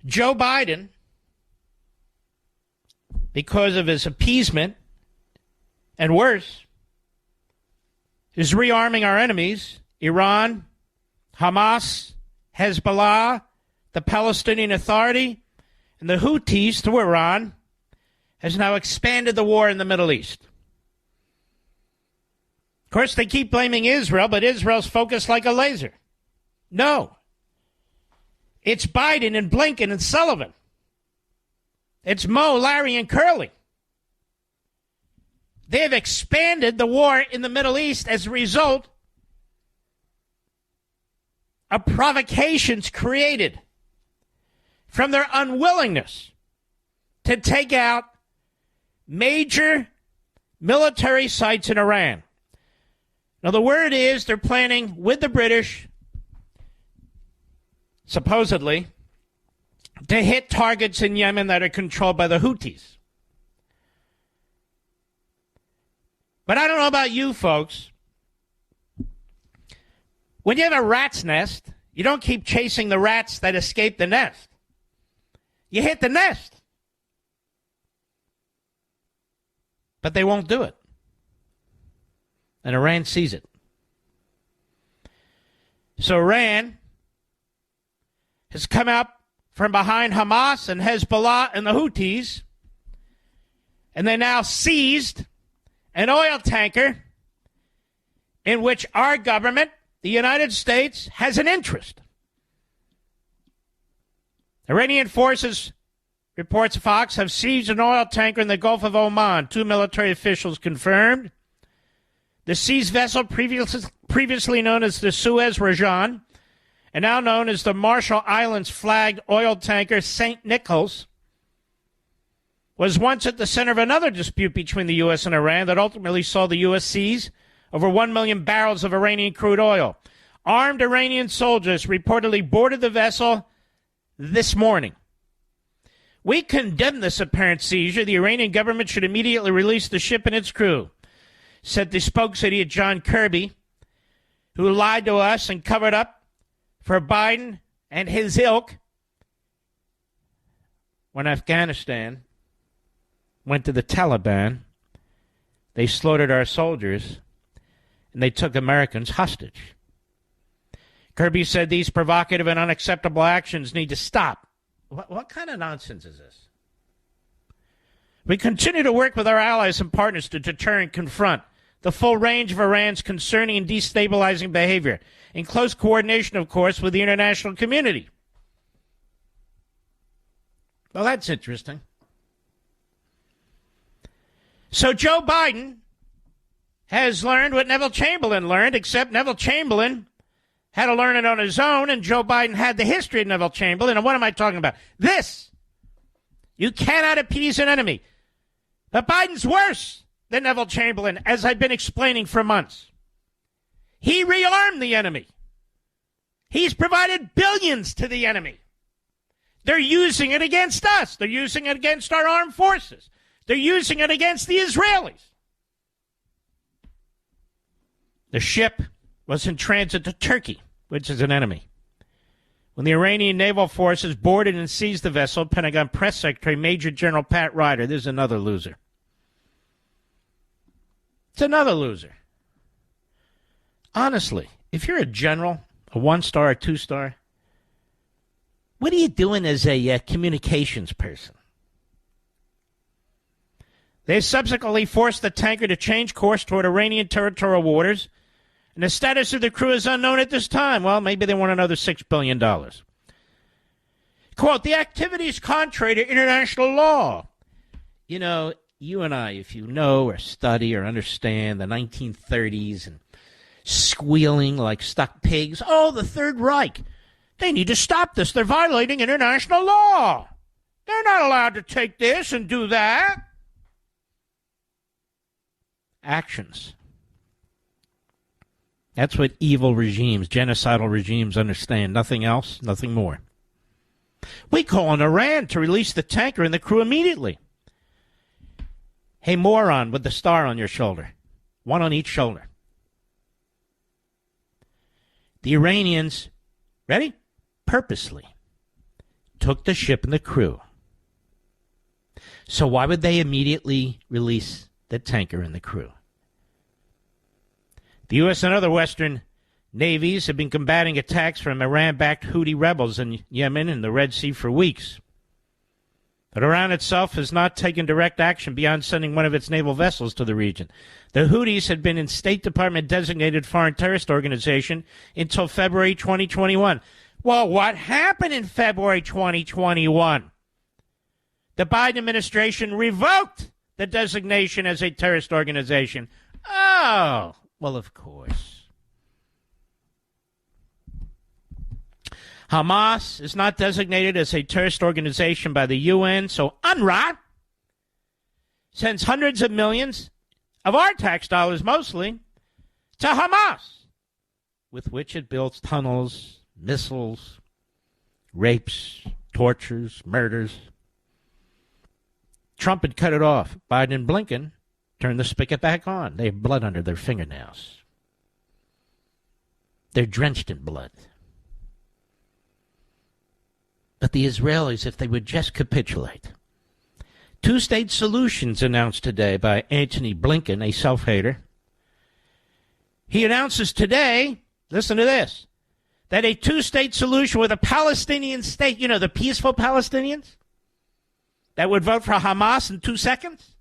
Joe Biden, because of his appeasement and worse, is rearming our enemies, Iran, Hamas, Hezbollah, the Palestinian Authority, and the Houthis through Iran, has now expanded the war in the Middle East. Of course, they keep blaming Israel, but Israel's focused like a laser. No. It's Biden and Blinken and Sullivan. It's Mo, Larry, and Curly. They have expanded the war in the Middle East as a result of provocations created from their unwillingness to take out major military sites in Iran. Now, the word is they're planning with the British, supposedly, to hit targets in Yemen that are controlled by the Houthis. But I don't know about you folks. When you have a rat's nest, you don't keep chasing the rats that escape the nest. You hit the nest. But they won't do it. And Iran sees it. So Iran has come out from behind Hamas and Hezbollah and the Houthis, and they now seized an oil tanker in which our government, the United States, has an interest. Iranian forces, reports Fox, have seized an oil tanker in the Gulf of Oman. 2 military officials confirmed. The seized vessel, previously known as the Suez Rajan, and now known as the Marshall Islands flagged oil tanker St. Nicholas, was once at the center of another dispute between the U.S. and Iran that ultimately saw the U.S. seize over 1 million barrels of Iranian crude oil. Armed Iranian soldiers reportedly boarded the vessel this morning. We condemn this apparent seizure. The Iranian government should immediately release the ship and its crew, said the spokesidiot John Kirby, who lied to us and covered up for Biden and his ilk when Afghanistan went to the Taliban. They slaughtered our soldiers, and they took Americans hostage. Kirby said these provocative and unacceptable actions need to stop. What kind of nonsense is this? We continue to work with our allies and partners to deter and confront the full range of Iran's concerning and destabilizing behavior, in close coordination, of course, with the international community. Well, that's interesting. So Joe Biden has learned what Neville Chamberlain learned, except Neville Chamberlain had to learn it on his own, and Joe Biden had the history of Neville Chamberlain. And what am I talking about? This. You cannot appease an enemy. But Biden's worse than Neville Chamberlain, as I've been explaining for months. He rearmed the enemy. He's provided billions to the enemy. They're using it against us. They're using it against our armed forces. They're using it against the Israelis. The ship was in transit to Turkey, which is an enemy. When the Iranian naval forces boarded and seized the vessel, Pentagon Press Secretary Major General Pat Ryder, there's another loser. It's another loser. Honestly, if you're a general, a 1-star, a 2-star, what are you doing as a communications person? They subsequently forced the tanker to change course toward Iranian territorial waters, and the status of the crew is unknown at this time. Well, maybe they want another $6 billion. Quote, the activity is contrary to international law. You know, you and I, if you know or study or understand the 1930s and squealing like stuck pigs, oh, the Third Reich, they need to stop this. They're violating international law. They're not allowed to take this and do that. Actions. That's what evil regimes, genocidal regimes understand. Nothing else, nothing more. We call on Iran to release the tanker and the crew immediately. Hey, moron with the star on your shoulder. One on each shoulder. The Iranians, ready? Purposely took the ship and the crew. So why would they immediately release the tanker and the crew? The U.S. and other Western navies have been combating attacks from Iran-backed Houthi rebels in Yemen and the Red Sea for weeks. But Iran itself has not taken direct action beyond sending one of its naval vessels to the region. The Houthis had been in State Department-designated foreign terrorist organization until February 2021. Well, what happened in February 2021? The Biden administration revoked the designation as a terrorist organization. Oh, well, of course. Hamas is not designated as a terrorist organization by the UN, so UNRWA sends hundreds of millions of our tax dollars mostly to Hamas, with which it builds tunnels, missiles, rapes, tortures, murders. Trump had cut it off. Biden and Blinken turned the spigot back on. They have blood under their fingernails. They're drenched in blood. But the Israelis, if they would just capitulate. Two-state solutions announced today by Antony Blinken, a self-hater. He announces today, listen to this, that a two-state solution with a Palestinian state, you know, the peaceful Palestinians, that would vote for Hamas in 2 seconds,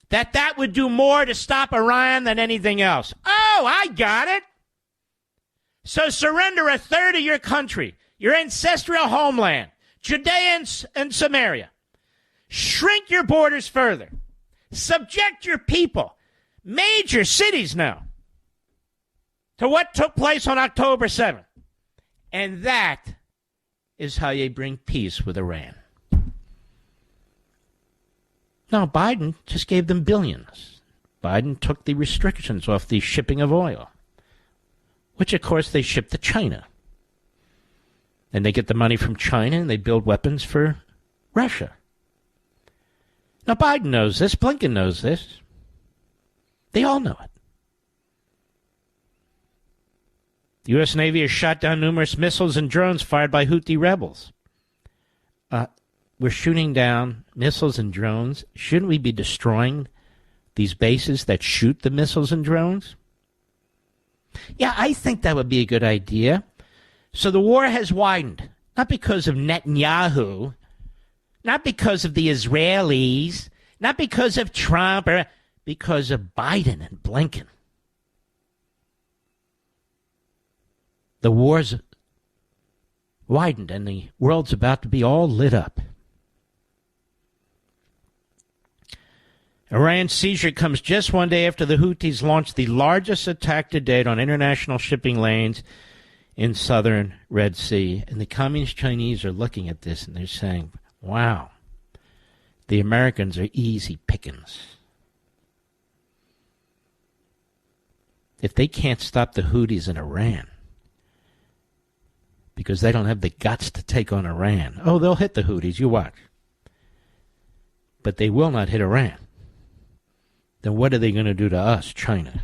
that would do more to stop Iran than anything else. Oh, I got it. So surrender a third of your country, your ancestral homeland, Judea and Samaria. Shrink your borders further. Subject your people, major cities now, to what took place on October 7th. And that is how you bring peace with Iran. Now, Biden just gave them billions. Biden took the restrictions off the shipping of oil, which, of course, they ship to China. And they get the money from China and they build weapons for Russia. Now, Biden knows this. Blinken knows this. They all know it. The U.S. Navy has shot down numerous missiles and drones fired by Houthi rebels. We're shooting down missiles and drones. Shouldn't we be destroying these bases that shoot the missiles and drones? Yeah, I think that would be a good idea. So the war has widened, not because of Netanyahu, not because of the Israelis, not because of Trump, or because of Biden and Blinken. The war's widened, and the world's about to be all lit up. Iran's seizure comes just one day after the Houthis launched the largest attack to date on international shipping lanes in southern Red Sea. And the Communist Chinese are looking at this and they're saying, wow, the Americans are easy pickings. If they can't stop the Houthis in Iran, because they don't have the guts to take on Iran. Oh, they'll hit the Houthis, you watch. But they will not hit Iran. Then what are they going to do to us, China?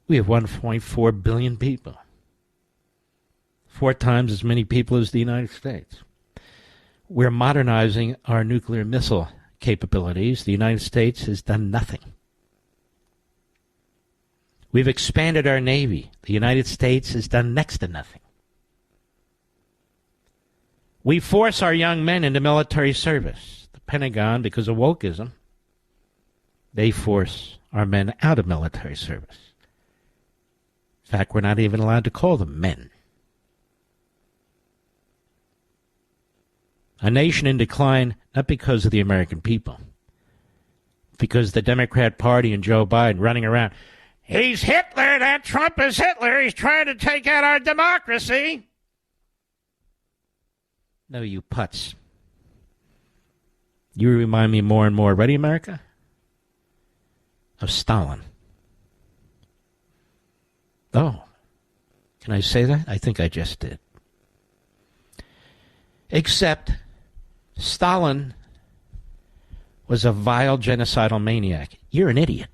We have 1.4 billion people. 4 times as many people as the United States. We're modernizing our nuclear missile capabilities. The United States has done nothing. We've expanded our Navy. The United States has done next to nothing. We force our young men into military service. The Pentagon, because of wokeism, they force our men out of military service. In fact, we're not even allowed to call them men. A nation in decline, not because of the American people, because the Democrat Party and Joe Biden running around, he's Hitler, that Trump is Hitler, he's trying to take out our democracy. No, you putz. You remind me more and more, ready, America? Of Stalin. Oh, can I say that? I think I just did. Except Stalin was a vile genocidal maniac. You're an idiot.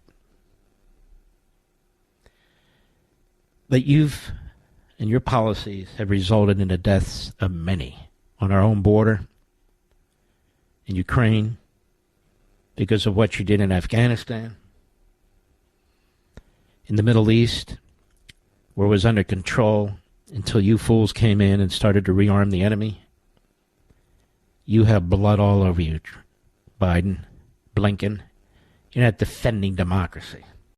But you've and your policies have resulted in the deaths of many on our own border, in Ukraine, because of what you did in Afghanistan, in the Middle East, where it was under control until you fools came in and started to rearm the enemy. You have blood all over you, Biden, Blinken. You're not defending democracy.